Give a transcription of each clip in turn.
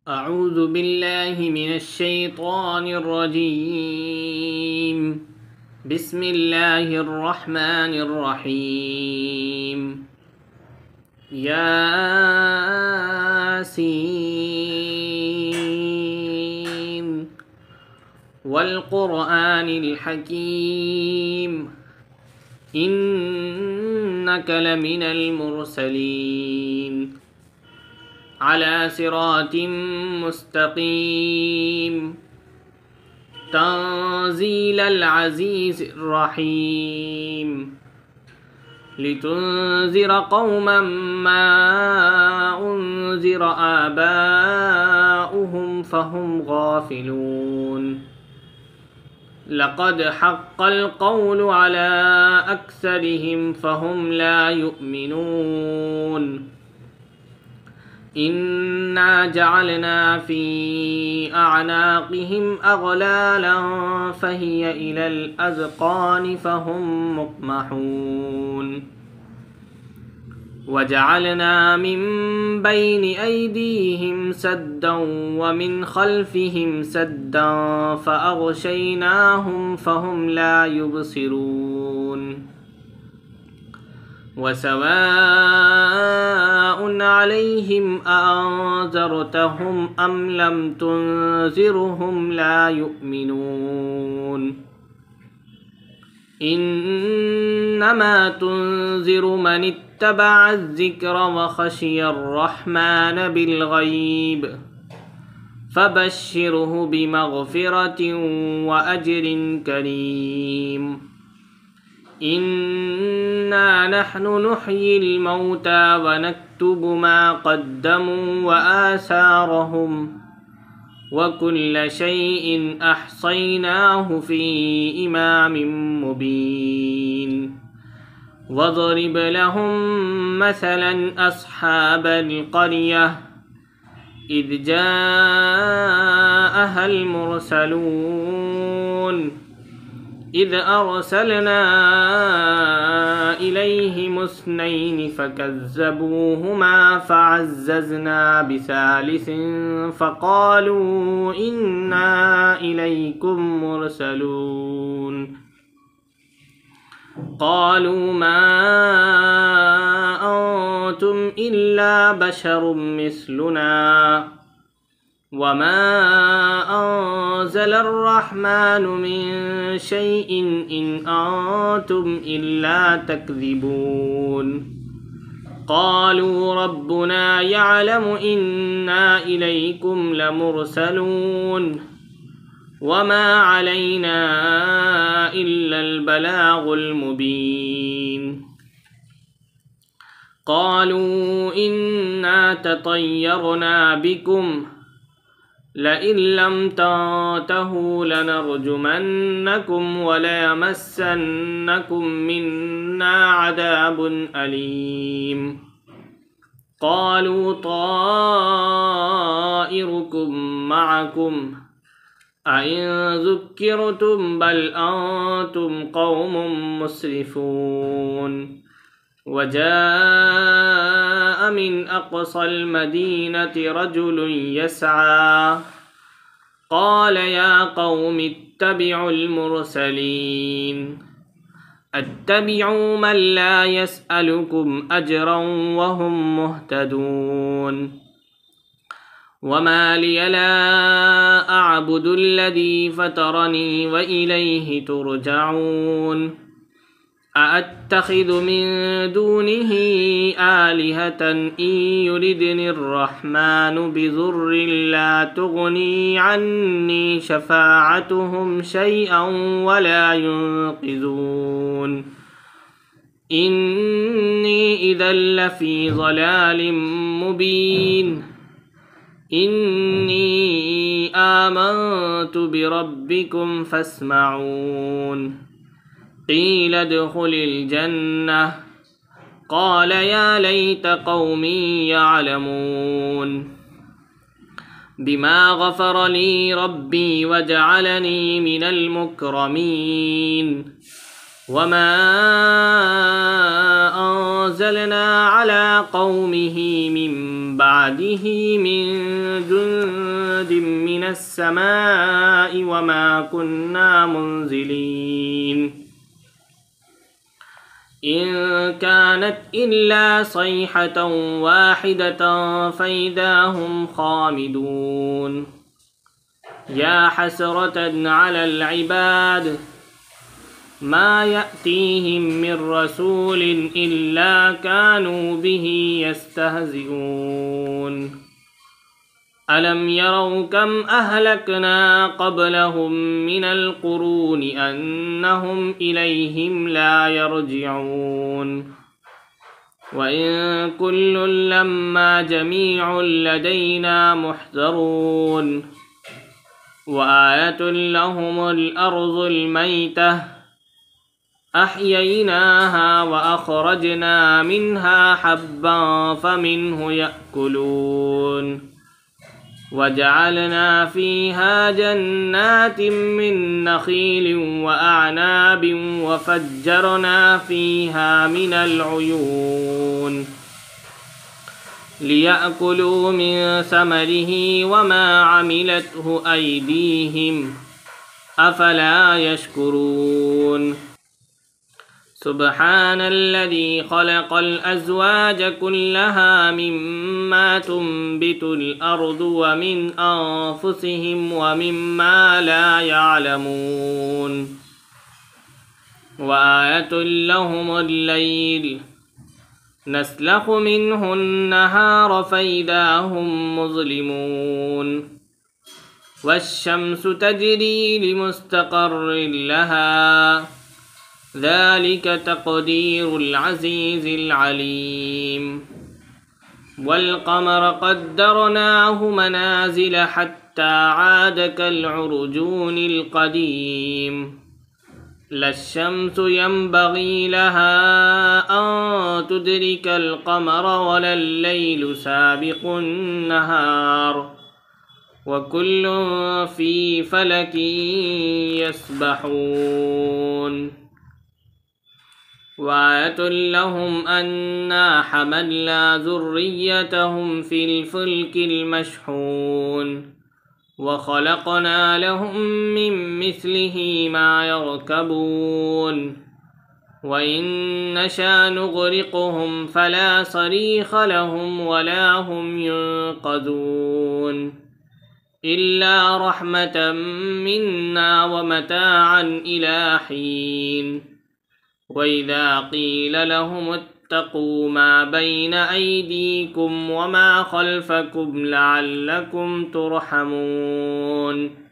أعوذ بالله من الشيطان الرجيم. بسم الله الرحمن الرحيم. ياسين والقرآن الحكيم إنك لمن المرسلين على صراط مستقيم تنزيل العزيز الرحيم لتنذر قوما ما أنذر آباؤهم فهم غافلون لقد حق القول على أكثرهم فهم لا يؤمنون إنا جعلنا في أعناقهم أغلالا فهي إلى الأذقان فهم مقمحون وجعلنا من بين أيديهم سدا ومن خلفهم سدا فأغشيناهم فهم لا يبصرون وسواء عليهم أأنذرتهم أم لم تنذرهم لا يؤمنون إنما تنذر من اتبع الذكر وخشي الرحمن بالغيب فبشره بمغفرة وأجر كريم إنا نحن نحيي الموتى ونكتب ما قدموا وآثارهم وكل شيء أحصيناه في إمام مبين واضرب لهم مثلا أصحاب القرية إذ جاءها المرسلون إذ أرسلنا إليهم اثنين فكذبوهما فعززنا بثالث فقالوا إنا إليكم مرسلون قالوا ما أنتم إلا بشر مثلنا وما أنزل الرحمن من شيء إن أنتم إلا تكذبون قالوا ربنا يعلم إنا إليكم لمرسلون وما علينا إلا البلاغ المبين قالوا إنا تطيرنا بكم لئن لم تنتهوا لنرجمنكم وليمسنكم منا عذاب أليم قالوا طائركم معكم أئن ذكرتم بل أنتم قوم مسرفون وجاء من أقصى المدينة رجل يسعى قال يا قوم اتبعوا المرسلين اتبعوا من لا يسألكم أجرا وهم مهتدون وما لي لا أعبد الذي فطرني وإليه ترجعون أأتخذ من دونه آلهة إن يردني الرحمن بضر لا تغني عني شفاعتهم شيئا ولا ينقذون إني إذا لفي ضلال مبين إني آمنت بربكم فاسمعون قيل ادخل الجنة قال يا ليت قومي يعلمون بما غفر لي ربي وجعلني من المكرمين وما أنزلنا على قومه من بعده من جند من السماء وما كنا منزلين إن كانت إلا صيحة واحدة فإذا هم خامدون يا حسرة على العباد ما يأتيهم من رسول إلا كانوا به يستهزئون ألم يروا كم أهلكنا قبلهم من القرون أنهم إليهم لا يرجعون وإن كل لما جميع لدينا محضرون وآية لهم الأرض الميتة أحييناها وأخرجنا منها حبا فمنه يأكلون وجعلنا فيها جنات من نخيل وأعناب وفجرنا فيها من العيون ليأكلوا من ثمره وما عملته أيديهم أفلا يشكرون سبحان الذي خلق الأزواج كلها مما تنبت الأرض ومن أنفسهم ومما لا يعلمون وآية لهم الليل نسلخ منه النهار فإذا هم مظلمون والشمس تجري لمستقر لها ذلك تقدير العزيز العليم والقمر قدرناه منازل حتى عاد كالعرجون القديم لا الشمس ينبغي لها أن تدرك القمر ولا الليل سابق النهار وكل في فلك يسبحون وآية لهم أنا حملنا ذريتهم في الفلك المشحون وخلقنا لهم من مثله ما يركبون وإن نشأ نغرقهم فلا صريخ لهم ولا هم ينقذون إلا رحمة منا ومتاعا إلى حين وإذا قيل لهم اتقوا ما بين أيديكم وما خلفكم لعلكم ترحمون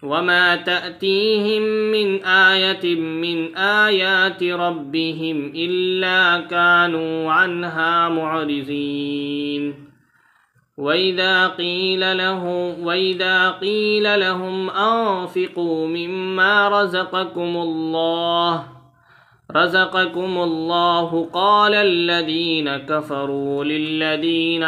وما تأتيهم من آية من آيات ربهم إلا كانوا عنها معرضين وإذا قيل لهم أنفقوا مما رزقكم الله قال الذين كفروا للذين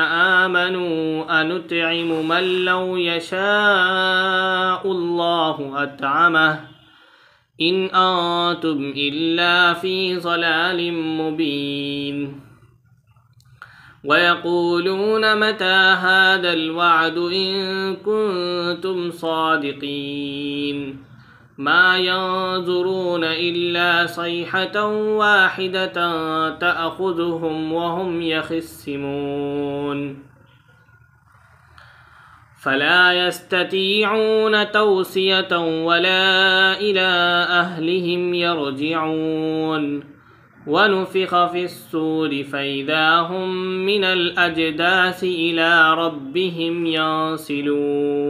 آمنوا أنطعم من لو يشاء الله أطعمه إن أنتم إلا في ضلال مبين ويقولون متى هذا الوعد إن كنتم صادقين ما ينظرون إلا صيحة واحدة تأخذهم وهم يخصمون فلا يستطيعون توصية ولا إلى أهلهم يرجعون ونفخ في الصور فإذا هم من الأجداث إلى ربهم ينسلون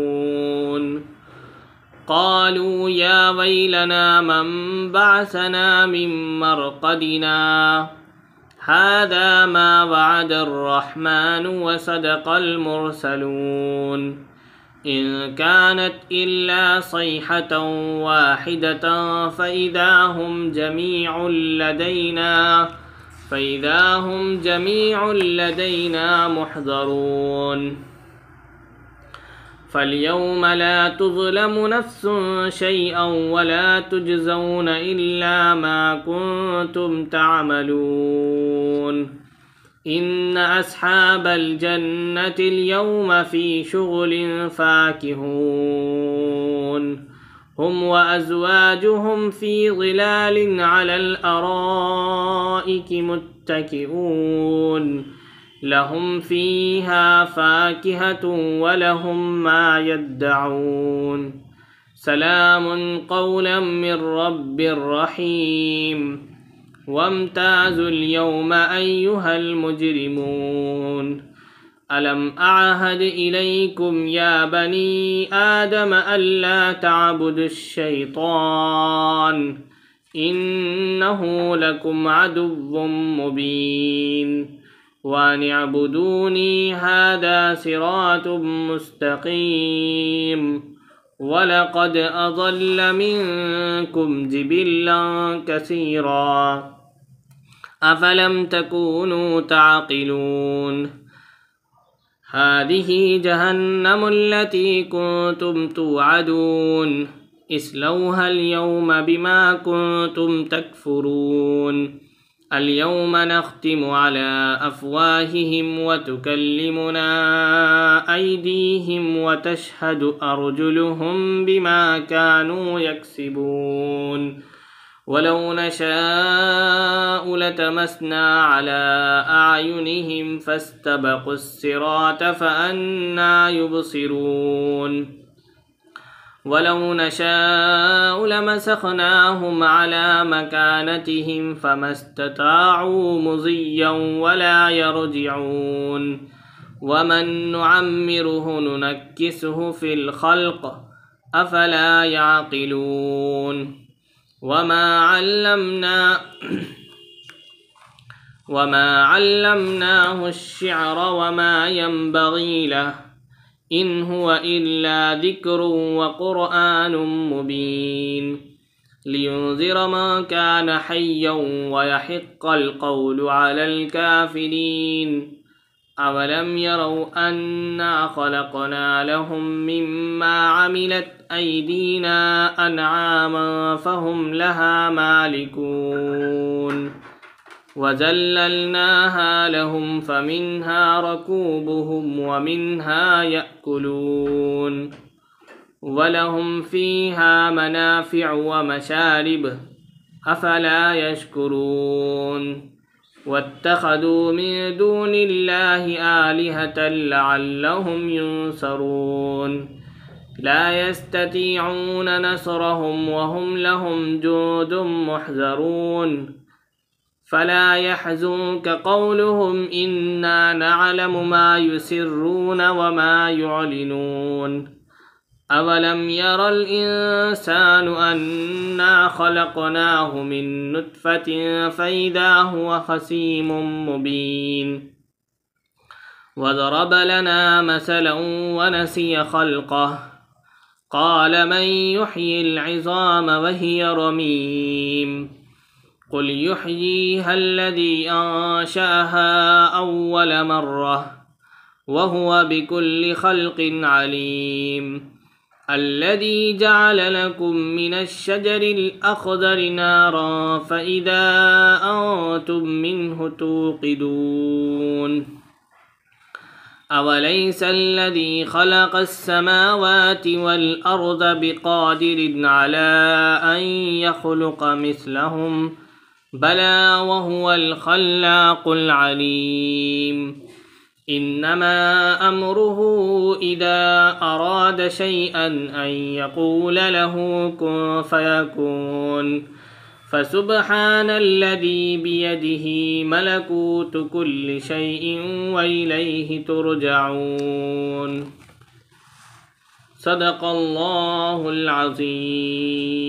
قالوا يا ويلنا من بعثنا من مرقدنا هذا ما وعد الرحمن وصدق المرسلون إن كانت إلا صيحة واحدة فإذا هم جميع لدينا محضرون فاليوم لا تظلم نفس شيئا ولا تجزون إلا ما كنتم تعملون إن أصحاب الجنة اليوم في شغل فاكهون هم وأزواجهم في ظلال على الأرائك متكئون لهم فيها فاكهة ولهم ما يدعون سلام قولا من رب رحيم وامتازوا اليوم أيها المجرمون ألم أعهد إليكم يا بني آدم ألا تعبدوا الشيطان إنه لكم عدو مبين وأن اعبدوني هذا صراط مستقيم ولقد أضل منكم جبلا كثيرا أفلم تكونوا تعقلون هذه جهنم التي كنتم توعدون اصلوها اليوم بما كنتم تكفرون اليوم نختم على أفواههم وتكلمنا أيديهم وتشهد أرجلهم بما كانوا يكسبون ولو نشاء لتمسنا على أعينهم فاستبقوا الصراط فأنى يبصرون ولو نشاء لمسخناهم على مكانتهم فما استطاعوا مضيا ولا يرجعون ومن نعمره ننكسه في الخلق أفلا يعقلون وما علمناه الشعر وما ينبغي له إن هو إلا ذكر وقرآن مبين لينذر من كان حيا ويحق القول على الكافرين أولم يروا أنا خلقنا لهم مما عملت أيدينا أنعاما فهم لها مالكون وذللناها لهم فمنها ركوبهم ومنها يأكلون ولهم فيها منافع ومشارب أفلا يشكرون واتخذوا من دون الله آلهة لعلهم ينصرون لا يستطيعون نصرهم وهم لهم جند محضرون فلا يحزنك قولهم إنا نعلم ما يسرون وما يعلنون أولم ير الإنسان أنا خلقناه من نطفة فإذا هو خصيم مبين وضرب لنا مثلا ونسي خلقه قال من يحيي العظام وهي رميم قل يحييها الذي أنشأها أول مرة وهو بكل خلق عليم الذي جعل لكم من الشجر الأخضر نارا فإذا أنتم منه توقدون أوليس الذي خلق السماوات والأرض بقادر على أن يخلق مثلهم بلى وهو الخلاق العليم إنما أمره إذا أراد شيئا أن يقول له كن فيكون فسبحان الذي بيده ملكوت كل شيء وإليه ترجعون صدق الله العظيم.